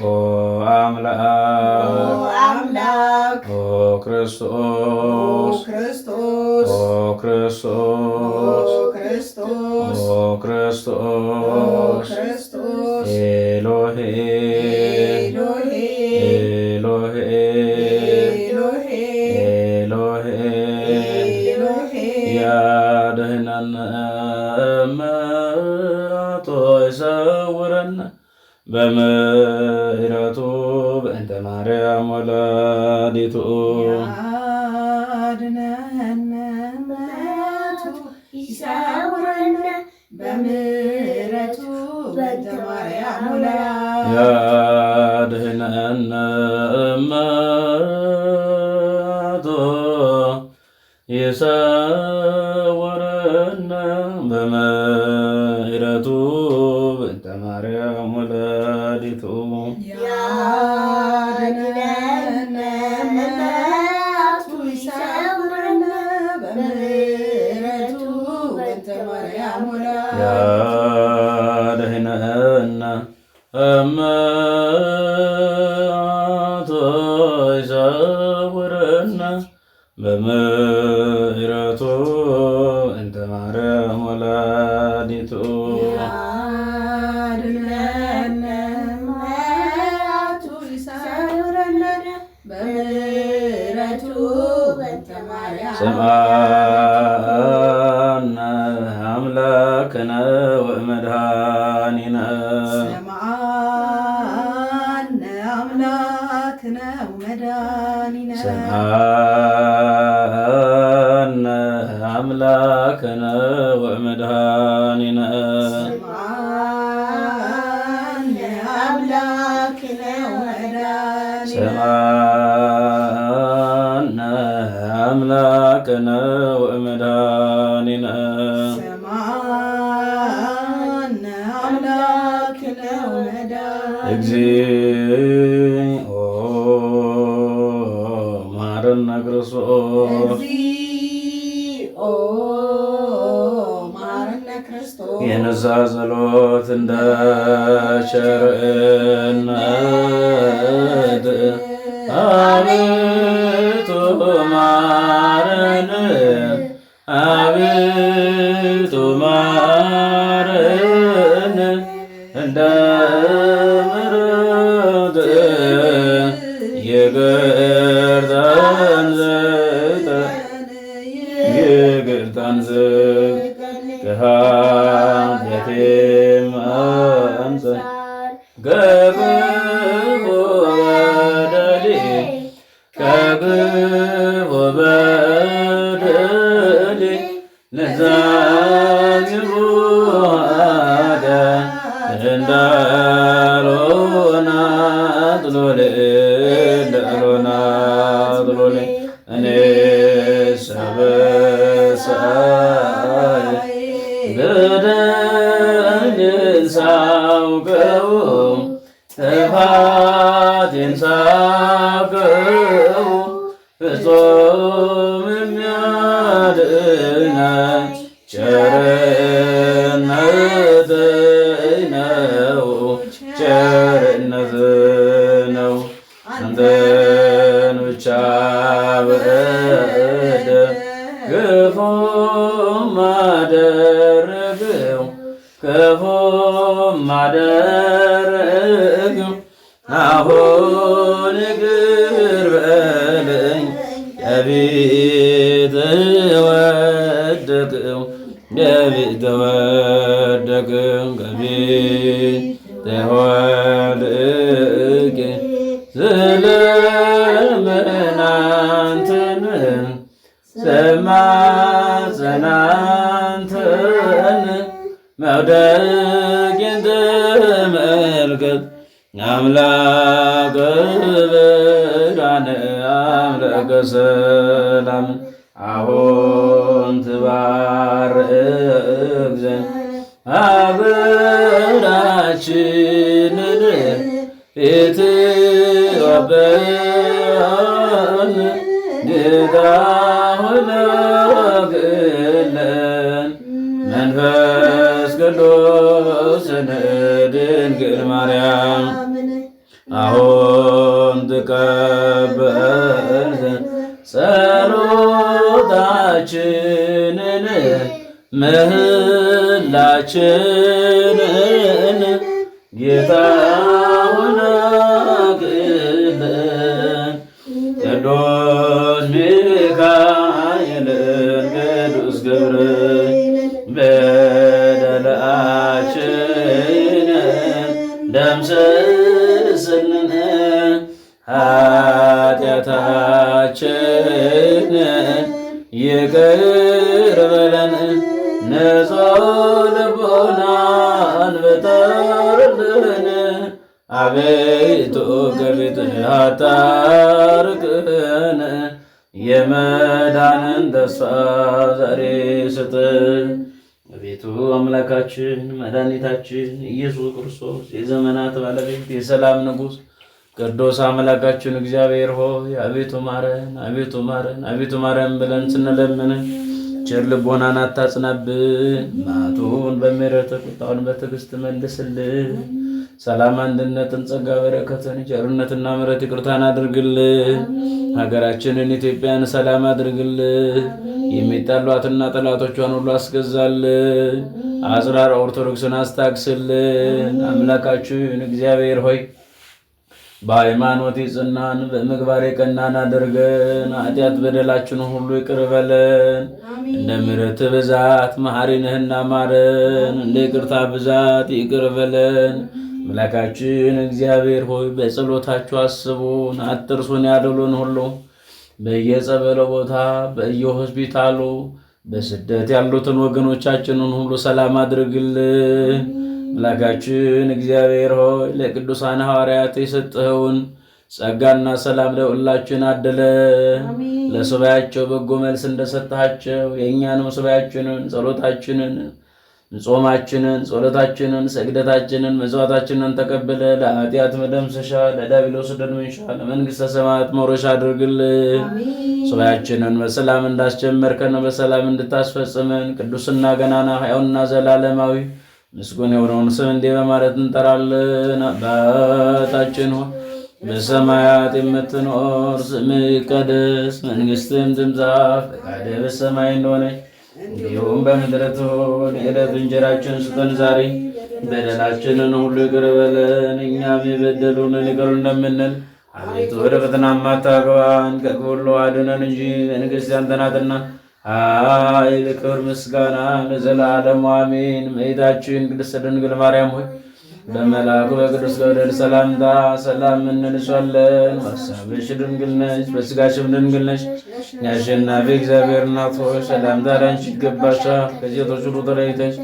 S1: ኦ አምላክ ኦ ክርስቶስ ኦ ክርስቶስ ኦ ክርስቶስ ኤሎሄ ኤሎሄ ኤሎሄ ያድኅነነ እምአቶ ይሰውረነ በምሕረቱ በእንተ ማርያም ወላዲቱ
S2: ያድኅነነ እምአቶ ይሰውረነ በምሕረቱ በእንተ ማርያም ወላዲቱ
S1: ያድኅነነ እምአቶ ይሰውረነ በምሕረቱ በእንተ ማርያም ወላዲቱ
S2: ያድኅነነ እምአቶ ይሰውረነ በምሕረቱ በእንተ ማርያም ወላዲቱ
S1: ያድኅነነ እምአቶ ይሰውረነ በምሕረቱ በእንተ ማርያም ወላዲቱ
S2: ያድኅነነ እምአቶ ይሰውረነ በምሕረቱ በእንተ ማርያም
S1: ሰምዓነ አምላክነ ወመድኃኒነ
S2: ሰምዓነ አምላክነ ወመድኃኒነ
S1: ሰምዓነ አምላክነ ወመድኃኒነ
S2: ሰምዓነ አምላክነ ወመድኃኒነ
S1: ሰምዓነ አምላክነ ወመድኃኒነ
S2: ሰምዓነ አምላክነ ወመድኃኒነ
S1: እግዚኦ መሐረነ ክርስቶስ
S2: እግዚኦ መሐረነ ክርስቶስ
S1: የንስሐ ጸሎት እንደ ቸርነት አቤቱ ማረን አቤቱ ማረን እንደ ምሕረትህ ይቅርታን ስጠን ይቅርታን ስጠን ከኃጢአቴም አንጻን ከክፉ በደሌ ከክፉ በደሌ ለዛግቡ ኃጢአት እንዳልሆን አጥሎሌ እኔስ አበሳዬ በደሌን ሳውቀው ጥፋቴን ሳውቀው ፍጹም የሚያድነኝ ቸርነትህ ነው። አንተ ክፉም አደረግው ክፉም አደረግው አሁን ይቅር በለኝ ከፊት ወደቅው ከፊት ወደቅው ከፊት ወድቄ ስለምን አንተን ስማጸን አንተን መውደቄን ተመልከት አምላከ ብርሃን አምላከ ሰላም አሁን ትባርክ ዘንድ ሀገራችንን ኢትዮጵያን ጌታ ሆይ ላክልን መንፈስ ቅዱስን ድንግል ማርያም አሁን ትቀበል ዘንድ ጸሎታችንን ምህላችንን ጌታ ሆይ ላክልን ቅዱስ ሚካኤልን ቅዱስ ገብርኤል በደላችንን ደምስስልን ኃጢአታችንን ይቅር በለን ንጹሕ ልቦናን ፍጠርልን አቤቱ ከፊትህ አታርቅን የመዳንን ተስፋ ዛሬ ስጠን። አቤቱ አምላካችን መድኃኒታችን ኢየሱስ ክርስቶስ የዘመናት ባለቤት የሰላም ንጉሥ ቅዱስ አምላካችን እግዚአብሔር ሆይ አቤቱ ማረን፣ አቤቱ ማረን፣ አቤቱ ማረን ብለን ስንለምን ቸር ልቦናን አታጽናብን። መዓቱን በምሕረት ቁጣውን በትዕግስት መልስልን። ሰላም፣ አንድነትን፣ ጸጋ፣ በረከትን፣ ቸርነትና ምሕረት ይቅርታን አድርግልን። ሀገራችንን ኢትዮጵያን ሰላም አድርግልን። የሚጣሏትና ጠላቶቿን ሁሉ አስገዛልን። አጽራር ኦርቶዶክስን አስታግስልን። አምላካችን እግዚአብሔር ሆይ በሃይማኖት የጸናን በምግባር የቀናን አድርገን ኃጢአት በደላችንን ሁሉ ይቅር በለን። እንደ ምሕረት ብዛት መሐሪ ነህና ማረን። እንደ ይቅርታ ብዛት ይቅር በለን። አምላካችን እግዚአብሔር ሆይ በጸሎታችሁ አስቡን፣ አትርሱን። ያደሉን ሁሉ በየጸበለ ቦታ በየሆስፒታሉ በስደት ያሉትን ወገኖቻችንን ሁሉ ሰላም አድርግልን። አምላካችን እግዚአብሔር ሆይ ለቅዱሳን ሐዋርያት የሰጠኸውን ጸጋና ሰላም ለሁላችን አደለ። ለሱባኤያቸው በጎ መልስ እንደሰጣቸው የእኛንም ሱባኤያችንን፣ ጸሎታችንን፣ ጾማችንን፣ ጸሎታችንን፣ ስግደታችንን፣ መሥዋዕታችንን ተቀብለ ለኃጢአት መደምሰሻ ለዲያብሎስ ድል መንሻ ለመንግሥተ ሰማያት መውረሻ አድርግልን። ሱባኤያችንን በሰላም እንዳስጀመርከን በሰላም እንድታስፈጽመን ቅዱስና ገናና ሕያውና ዘላለማዊ ምስጉን የሆነውን ስም እንዲህ በማለት እንጠራለን። አባታችን ሆይ በሰማያት የምትኖር ስምህ ይቀደስ፣ መንግሥትህም ትምጣ፣ ፈቃድህ በሰማይ እንደሆነች እንዲሁም በምድር ትሁን። የዕለት እንጀራችንን ስጠን ዛሬ፣ በደላችንን ሁሉ ይቅር በለን እኛም የበደሉንን ይቅር እንደምንል። አቤቱ ወደ ፈተና አታግባን፣ ከክፉ ሁሉ አድነን እንጂ መንግሥት ያንተ ናትና ኃይል፣ ክብር፣ ምስጋና ለዘላለሙ አሜን። እመቤታችን ቅድስት ድንግል ማርያም ሆይ በመልአኩ በቅዱስ ገብርኤል ሰላምታ ሰላም እንልሻለን። በሐሳብሽ ድንግል ነሽ፣ በሥጋሽም ድንግል ነሽ። የአሸናፊ እግዚአብሔር እናት ሆይ ሰላምታ ላንቺ ይገባሻል። ከሴቶች ሁሉ ተለይተሽ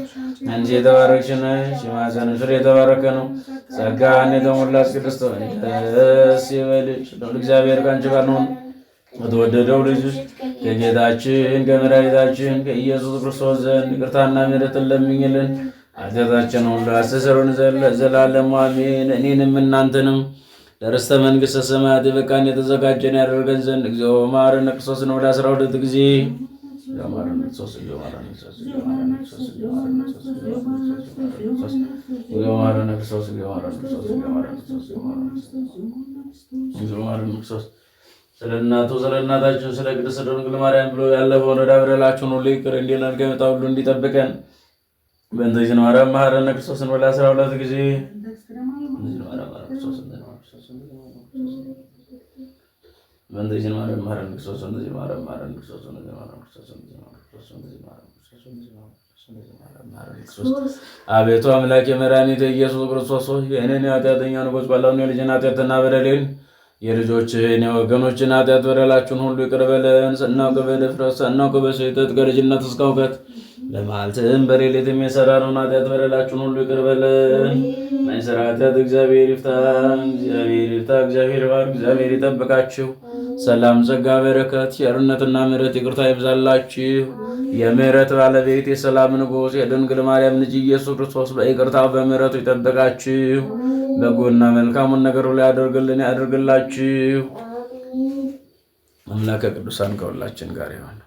S1: አንቺ የተባረክሽ ነሽ፣ የማኅፀንሽ ፍሬ የተባረከ ነው። ጸጋን የተሞላሽ ቅድስት ሆይ ደስ ይበልሽ፣ ልዑል እግዚአብሔር ከአንቺ ጋር ነውና በተወደደው ልጅሽ ከጌታችን ከመድኃኒታችን ከኢየሱስ ክርስቶስ ዘንድ ይቅርታና ምሕረትን ለምኝልን ኃጢአታችንን ሁሉ ያስተሰርይልን ዘንድ ለዘላለሙ አሜን። እኔንም እናንተንም ለርስተ መንግሥተ ሰማያት የበቃን የተዘጋጀን ያደርገን ዘንድ እግዚኦ መሐረነ ክርስቶስ ነው ወደ 12 ጊዜ ስለ እናቱ ስለ እናታችን ስለ ቅድስት ድንግል ማርያም ብሎ ያለፈውን ዕዳ በደላችንን ሁሉ ይቅር እንዲለን ከመጣ ሁሉ እንዲጠብቀን በእንተ ይእዜሰ ማርያም መሐረነ ክርስቶስን ወደ 12 ጊዜ አቤቱ አምላክ የመድኃኒቴ ኢየሱስ ክርስቶስ ሆይ የእኔን የኃጢአተኛውን ጎስቋላውን የልጅን ኃጢአትና በደሌን የልጆችህን የወገኖችን ኃጢአት በደላችሁን ሁሉ ይቅር በለን። ስናውቅ በድፍረት ሳናውቅ በስህተት ከልጅነት እስከ እውቀት በመዓልትም በሌሊትም የሠራነውን ኃጢአት በደላችሁን ሁሉ ይቅር በለን። ማይሰራ ኃጢአት እግዚአብሔር ይፍታ፣ እግዚአብሔር ይፍታ፣ እግዚአብሔር ይባርክ፣ እግዚአብሔር ይጠብቃችሁ። ሰላም፣ ጸጋ፣ በረከት፣ ቸርነትና ምሕረት ይቅርታ ይብዛላችሁ። የምሕረት ባለቤት የሰላም ንጉሥ የድንግል ማርያም ልጅ ኢየሱስ ክርስቶስ በይቅርታው በምሕረቱ ይጠብቃችሁ። በጎና መልካሙን ነገር ሁሉ ያደርግልን ያደርግላችሁ። አምላከ ቅዱሳን ከሁላችን ጋር ይሁን።